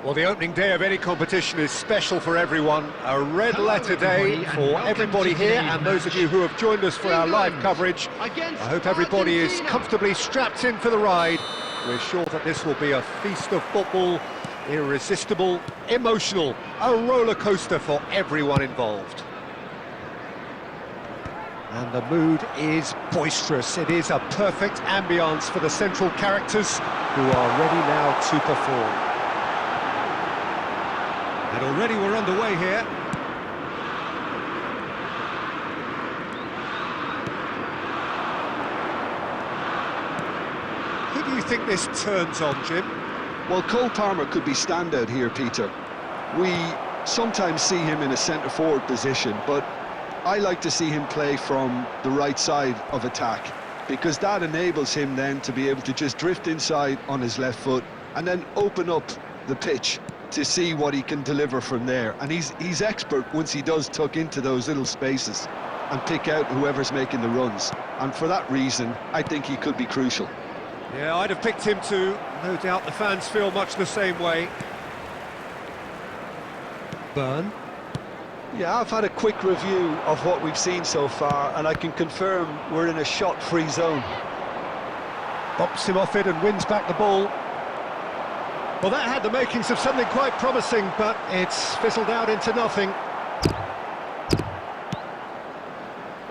Well, the opening day of any competition is special for everyone. A red letter day for everybody here and those of you who have joined us for our live coverage. I hope everybody is comfortably strapped in for the ride. We're sure that this will be a feast of football, irresistible, emotional, a roller coaster for everyone involved. And the mood is boisterous. It is a perfect ambience for the central characters who are ready now to perform. And already we're underway here. Who do you think this turns on, Jim? Well, Cole Palmer could be standout here, Peter. We sometimes see him in a centre-forward position, but I like to see him play from the right side of attack, because that enables him then to be able to just drift inside on his left foot and then open up the pitch to see what he can deliver from there. And he's expert once he does tuck into those little spaces and pick out whoever's making the runs. And for that reason, I think he could be crucial. Yeah, I'd have picked him too. No doubt the fans feel much the same way. Burn. Yeah, I've had a quick review of what we've seen so far, and I can confirm we're in a shot-free zone. Bops him off it and wins back the ball. Well, that had the makings of something quite promising, but it's fizzled out into nothing.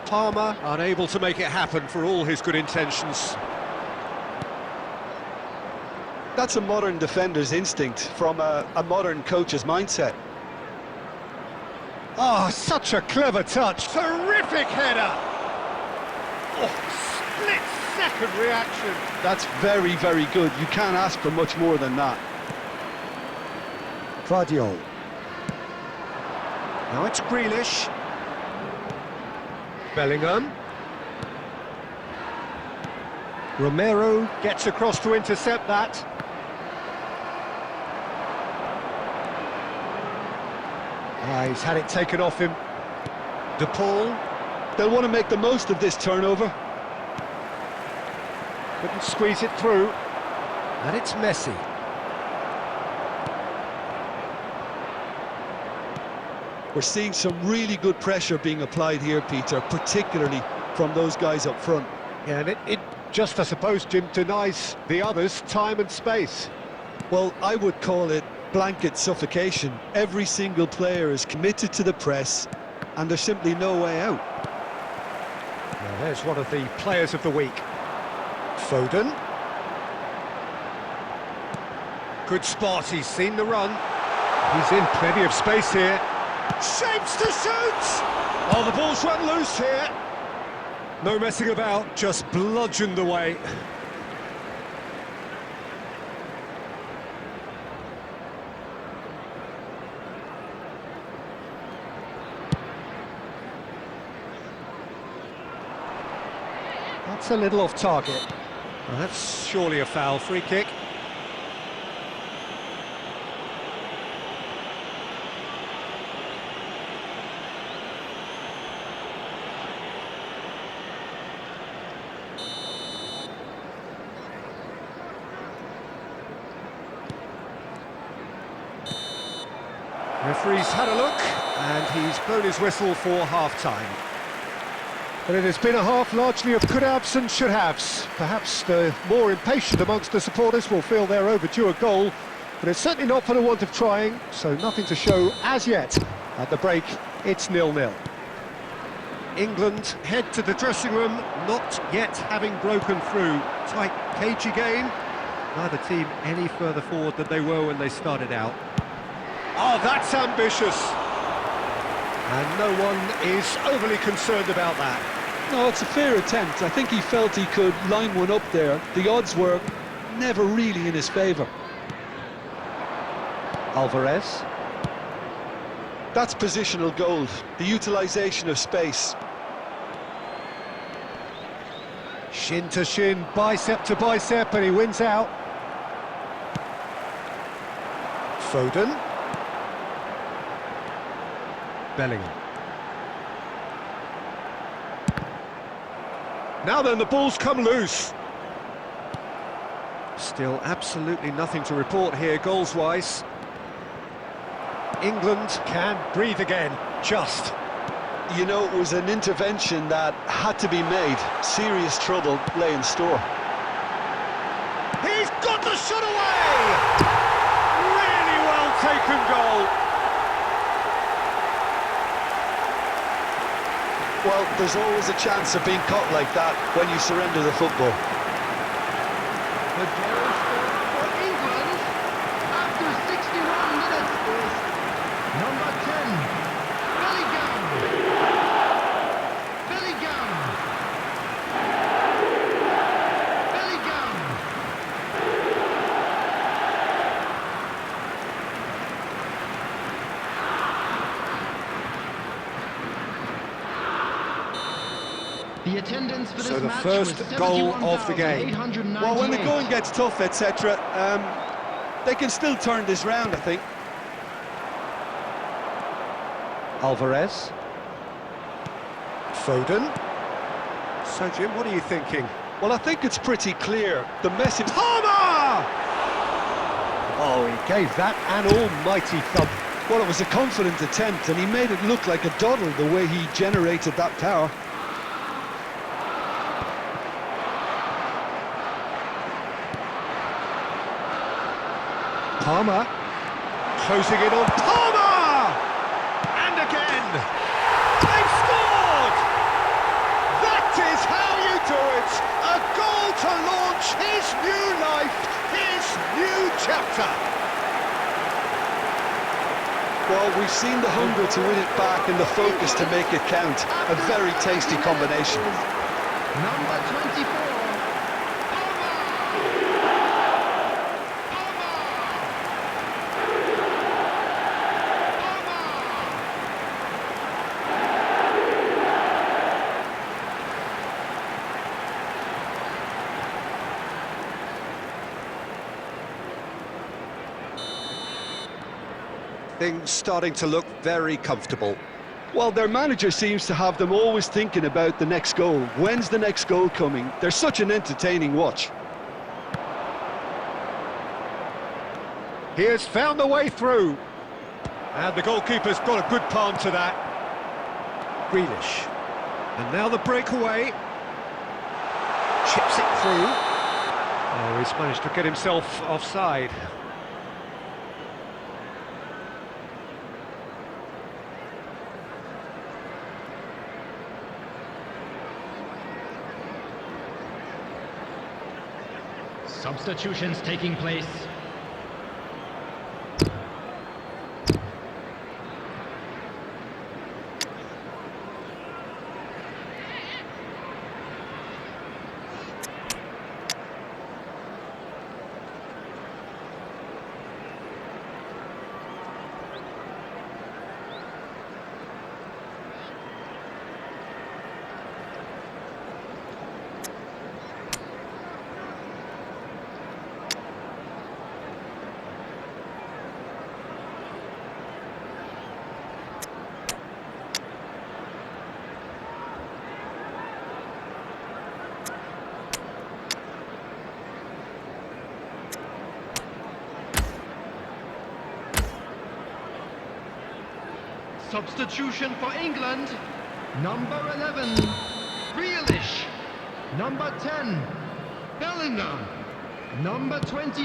Palmer unable to make it happen for all his good intentions. That's a modern defender's instinct from a modern coach's mindset. Oh, such a clever touch. Terrific header. Oh, split-second reaction. That's very, very good. You can't ask for much more than that. Claudio. Now it's Grealish. Bellingham. Romero gets across to intercept that. He's had it taken off him. De Paul. They'll want to make the most of this turnover. Couldn't squeeze it through. And it's Messi. We're seeing some really good pressure being applied here, Peter, particularly from those guys up front. Yeah, and it just, I suppose, Jim, denies the others time and space. Well, I would call it blanket suffocation. Every single player is committed to the press, and there's simply no way out. Well, there's one of the players of the week. Foden. Good spot, he's seen the run. He's in plenty of space here. Shapes to shoot! Oh, the ball's run loose here. No messing about, just bludgeoned away. That's a little off target. Well, that's surely a foul. Free kick. Referee's had a look, and he's blown his whistle for half-time. But it has been a half largely of could-haves and should-haves. Perhaps the more impatient amongst the supporters will feel they're overdue a goal, but it's certainly not for the want of trying, so nothing to show as yet. At the break, it's 0-0. England head to the dressing room, not yet having broken through. Tight, cagey game. Neither team any further forward than they were when they started out. Oh, that's ambitious. And no one is overly concerned about that. No, it's a fair attempt. I think he felt he could line one up there. The odds were never really in his favour. Alvarez. That's positional gold, the utilisation of space. Shin to shin, bicep to bicep, and he wins out. Foden. Bellingham. Now then, the ball's come loose. Still absolutely nothing to report here, goals-wise. England can breathe again, just. You know, it was an intervention that had to be made. Serious trouble lay in store. He's got the shot away! Really well taken goal. Well, there's always a chance of being caught like that when you surrender the football. The goal for England after 61 minutes is number 10, Bellingham. Bellingham. Bellingham. The attendance for this So the match first was goal of the game. 71,898. Well, when the going gets tough, etc., they can still turn this round, I think. Alvarez. Foden. So, Jim, what are you thinking? Well, I think it's pretty clear. The message... Palmer! Oh, he gave that an almighty thump. Well, it was a confident attempt, and he made it look like a doddle the way he generated that power. Palmer. Closing in on Palmer! And again! They've scored! That is how you do it! A goal to launch his new life, his new chapter! Well, we've seen the hunger to win it back and the focus to make it count. A very tasty combination. Number 24. Things starting to look very comfortable. Well, their manager seems to have them always thinking about the next goal. When's the next goal coming? They're such an entertaining watch. He has found the way through. And the goalkeeper's got a good palm to that. Grealish. And now the breakaway. Chips it through. Oh, he's managed to get himself offside. Substitutions taking place. Substitution for England. Number 11, Grealish. Number 10, Bellingham. Number 22,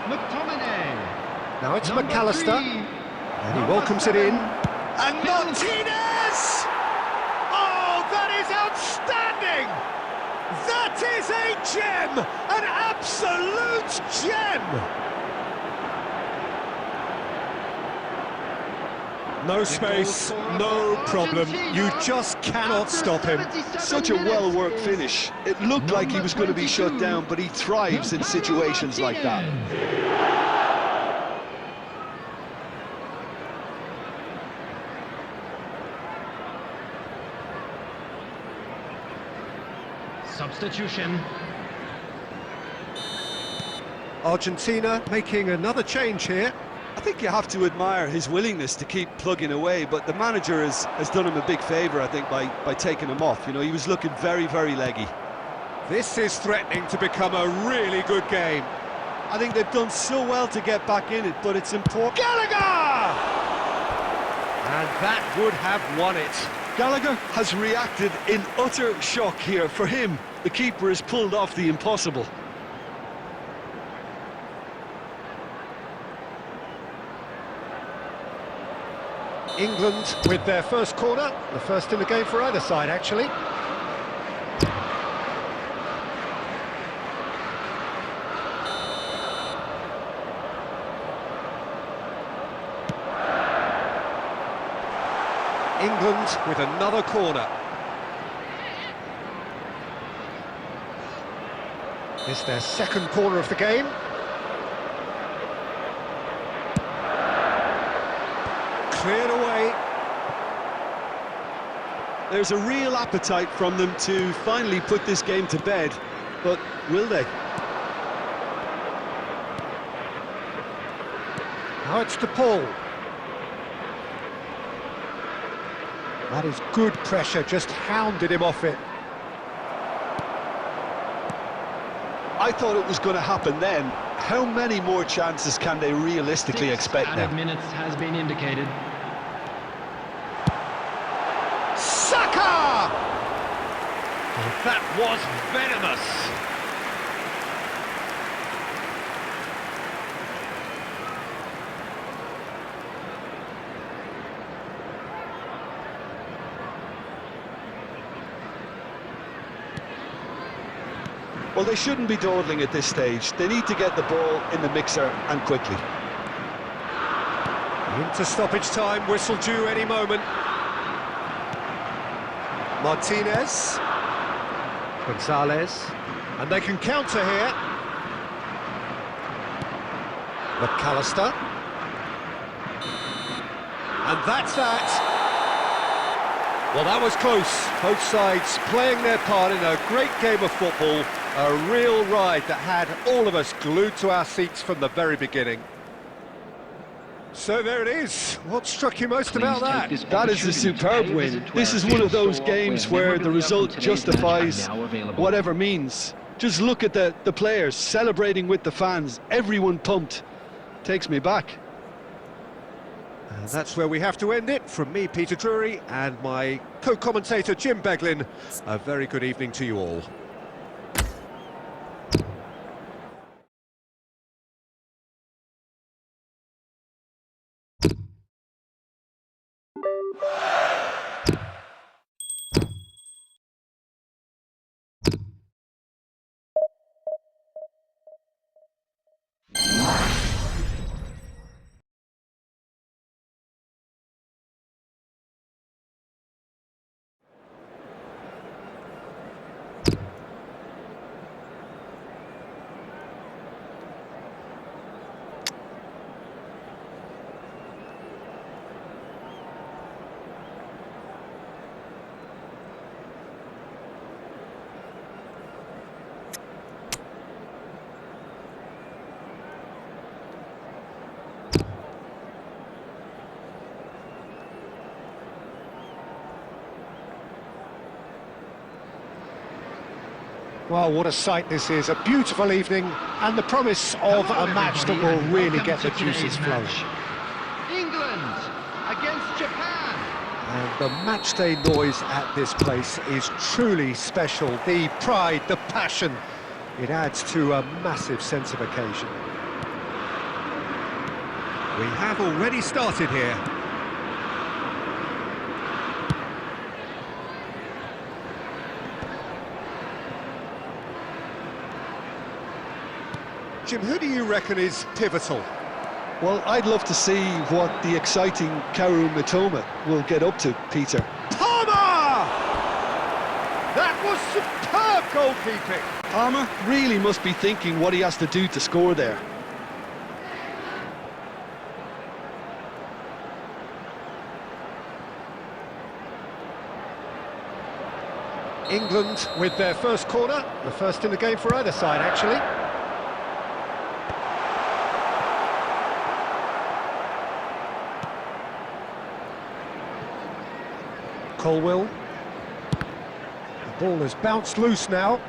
McTominay. Now it's Number McAllister. 3, And he number welcomes it in. 7, And Martinez! Oh, that is outstanding! That is a gem! An absolute gem! No space, no problem. You just cannot stop him. Such a well-worked finish. It looked like he was going to be shut down, but he thrives in situations like that. Substitution. Argentina making another change here. I think you have to admire his willingness to keep plugging away, but the manager has done him a big favour, I think, by taking him off. You know, he was looking very, very leggy. This is threatening to become a really good game. I think they've done so well to get back in it, but it's important. Gallagher! And that would have won it. Gallagher has reacted in utter shock here. For him, the keeper has pulled off the impossible. England with their first corner, the first in the game for either side, actually. England with another corner. It's their second corner of the game. Cleared away. There's a real appetite from them to finally put this game to bed, but will they? Now it's to Paul. That is good pressure, just hounded him off it. I thought it was going to happen then. How many more chances can they realistically expect Added now? minutes has been indicated. Saka! Oh, that was venomous. Well, they shouldn't be dawdling at this stage. They need to get the ball in the mixer, and quickly. Into stoppage time, whistle due any moment. Martinez. Gonzalez. And they can counter here. McAllister. And that's that. Well, that was close. Both sides playing their part in a great game of football. A real ride that had all of us glued to our seats from the very beginning. So there it is. What struck you most about that? That is a superb win. This is one of those games where the result justifies whatever means. Just look at the players celebrating with the fans. Everyone pumped. Takes me back. And that's where we have to end it. From me, Peter Drury, and my co-commentator, Jim Beglin. A very good evening to you all. Well, what a sight this is. A beautiful evening and the promise of a match that will really get the juices flowing. England against Japan. And the matchday noise at this place is truly special. The pride, the passion, it adds to a massive sense of occasion. We have already started here. Jim, who do you reckon is pivotal? Well, I'd love to see what the exciting Kaoru Mitoma will get up to, Peter. Palmer! That was superb goalkeeping. Palmer really must be thinking what he has to do to score there. England with their first corner, the first in the game for either side, actually. Colwill. The ball has bounced loose now.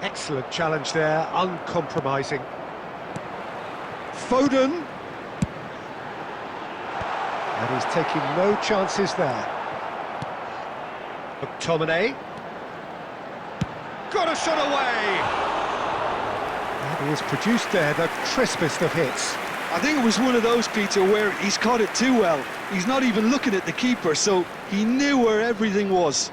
Excellent challenge there, uncompromising. Foden. And he's taking no chances there. McTominay. Got a shot away! And he has produced there the crispest of hits. I think it was one of those, Peter, where he's caught it too well. He's not even looking at the keeper, so he knew where everything was.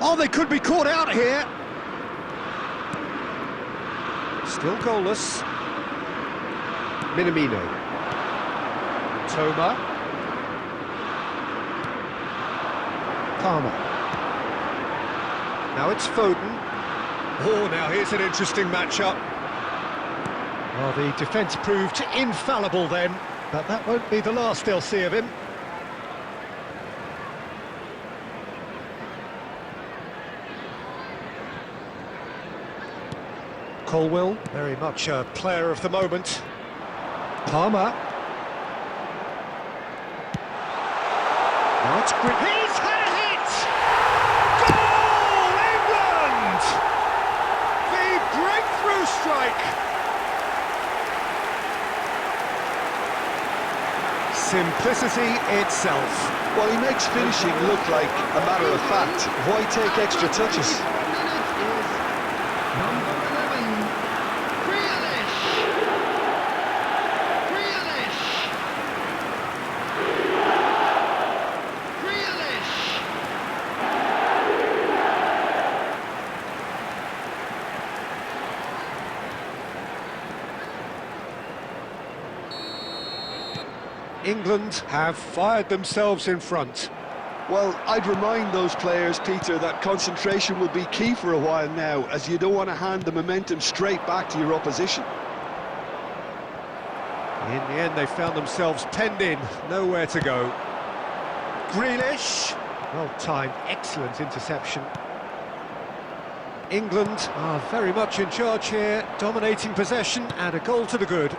Oh, they could be caught out here. Still goalless. Minamino. Toma. Palmer. Now it's Foden. Oh, now here's an interesting matchup. Well, the defence proved infallible then, but that won't be the last they'll see of him. Colwill, very much a player of the moment. Palmer. Now it's He's had a hit! Goal, England! The breakthrough strike! Simplicity itself. Well, he makes finishing look like a matter of fact. Why take extra touches? Number 11, Grealish. Grealish. Grealish. England have fired themselves in front. Well, I'd remind those players, Peter, that concentration will be key for a while now, as you don't want to hand the momentum straight back to your opposition. In the end, they found themselves penned in, nowhere to go. Grealish. Well timed, excellent interception. England are very much in charge here, dominating possession and a goal to the good.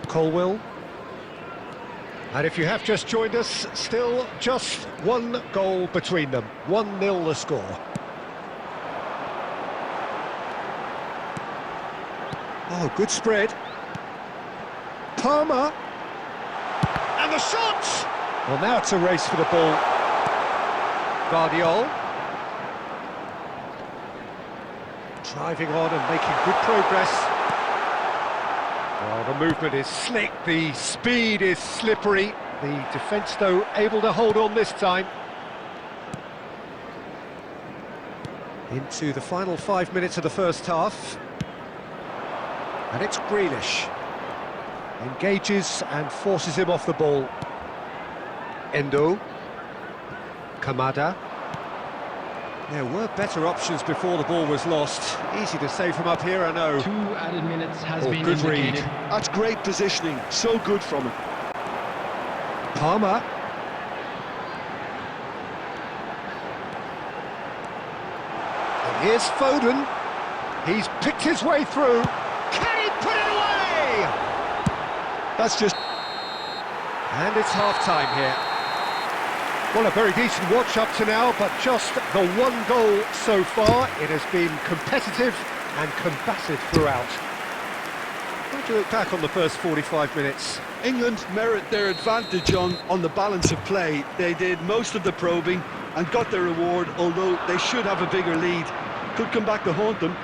Colwill. And if you have just joined us, still just one goal between them. 1-0 the score. Oh, good spread. Palmer. And the shot! Well, now it's a race for the ball. Guardiol. Driving on and making good progress. Well, the movement is slick, the speed is slippery. The defence, though, able to hold on this time. Into the final 5 minutes of the first half. And it's Grealish. Engages and forces him off the ball. Endo. Kamada. There were better options before the ball was lost. Easy to say from up here, I know. 2 added minutes has been Good read. indicated. That's great positioning, so good from him. Palmer. And here's Foden. He's picked his way through. Can he put it away? That's just... And it's half-time here. Well, a very decent watch up to now, but just the one goal so far. It has been competitive and combative throughout. How do you look back on the first 45 minutes? England merit their advantage on the balance of play. They did most of the probing and got their reward, although they should have a bigger lead. Could come back to haunt them.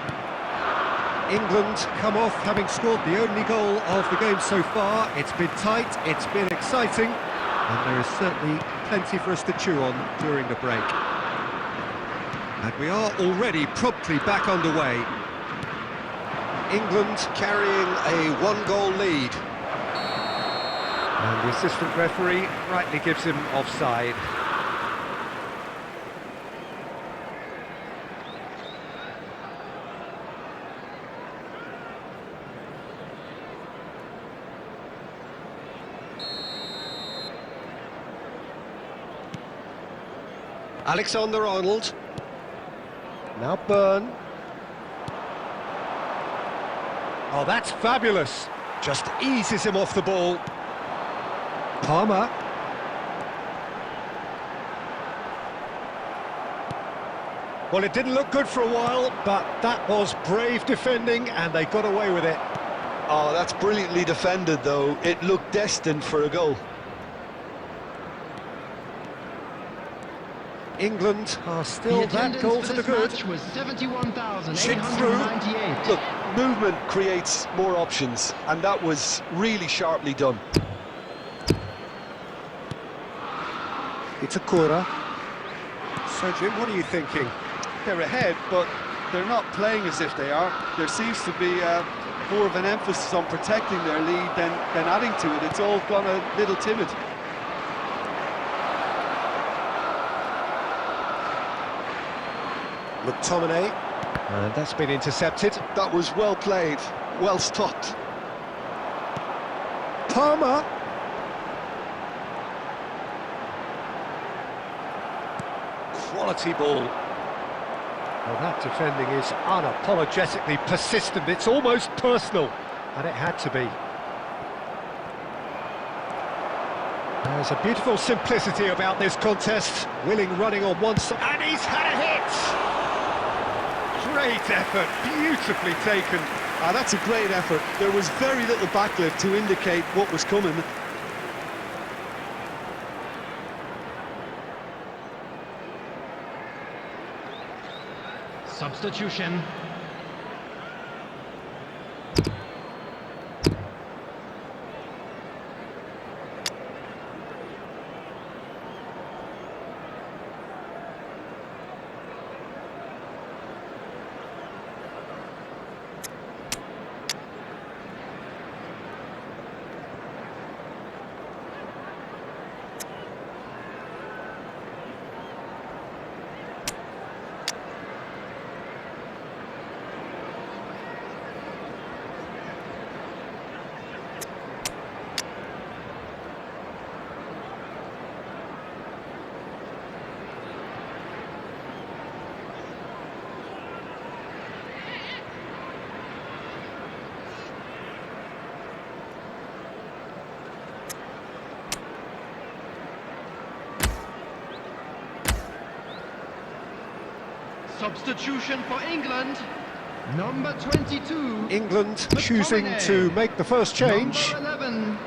England come off having scored the only goal of the game so far. It's been tight, it's been exciting, and there is certainly plenty for us to chew on during the break. And we are already promptly back underway. England carrying a one-goal lead. And the assistant referee rightly gives him offside. Alexander-Arnold. Now Byrne. Oh, that's fabulous. Just eases him off the ball. Palmer. Well, it didn't look good for a while, but that was brave defending, and they got away with it. Oh, that's brilliantly defended, though. It looked destined for a goal. England are still that goal to the good. Was 71,898. Chip through. Look, movement creates more options, and that was really sharply done. It's a Kura. So, Jim, what are you thinking? They're ahead, but they're not playing as if they are. There seems to be more of an emphasis on protecting their lead than adding to it. It's all gone a little timid. McTominay. And that's been intercepted. That was well played, well stopped. Palmer. Quality ball. Well, that defending is unapologetically persistent. It's almost personal, and it had to be. There's a beautiful simplicity about this contest. Willing running on one side, and he's had a hit! Great effort, beautifully taken. Ah, that's a great effort. There was very little backlift to indicate what was coming. Substitution. Substitution for England. Number 22. England choosing to make the first change. Number 11.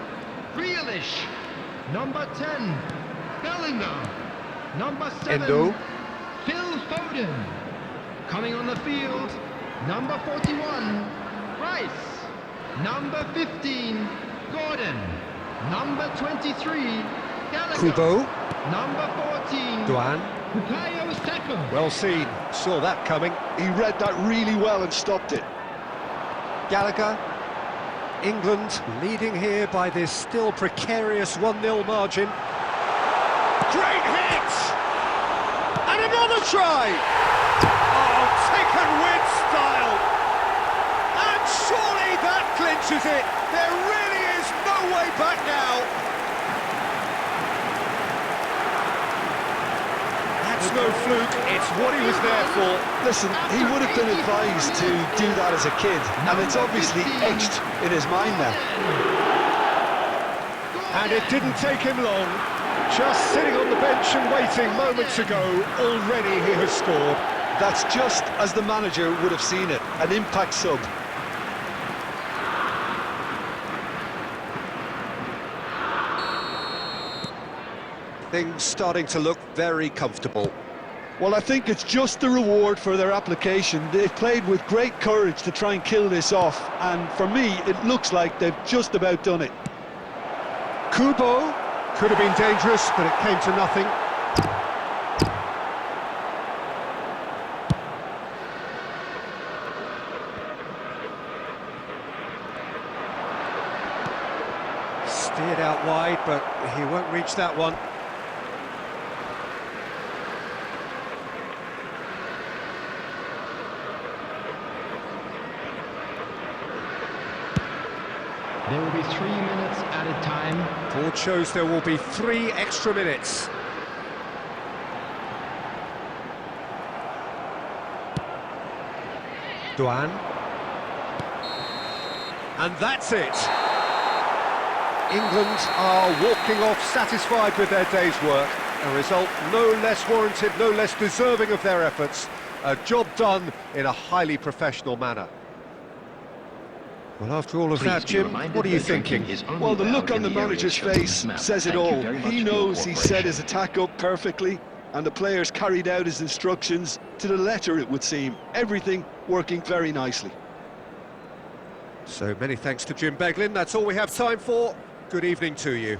Grealish. Number 10. Bellingham. Number 7. Endo. Phil Foden. Coming on the field. Number 41. Rice. Number 15. Gordon. Number 23. Gallagher. Kubo. Number 14. Duan. Bukayo Saka. Well seen. Saw that coming. He read that really well and stopped it. Gallagher. England leading here by this still precarious 1-0 margin. Great hit! And another try! Oh, taken with style! And surely that clinches it! There really is no way back now! That's no fluke, it's what he was there for. Listen, he would have been advised to do that as a kid, and it's obviously etched in his mind now. And it didn't take him long. Just sitting on the bench and waiting moments ago, already he has scored. That's just as the manager would have seen it, an impact sub. Things starting to look very comfortable. Well, I think it's just the reward for their application. They've played with great courage to try and kill this off, and for me, it looks like they've just about done it. Kubo could have been dangerous, but it came to nothing. Steered out wide, but he won't reach that one. There will be 3 minutes added time. Board shows there will be 3 extra minutes. Duan. And that's it. England are walking off satisfied with their day's work. A result no less warranted, no less deserving of their efforts. A job done in a highly professional manner. Well, after all of that, Jim, what are you thinking? Well, the look on the manager's face says it all. He knows he set his attack up perfectly, and the players carried out his instructions to the letter, it would seem. Everything working very nicely. So many thanks to Jim Beglin. That's all we have time for. Good evening to you.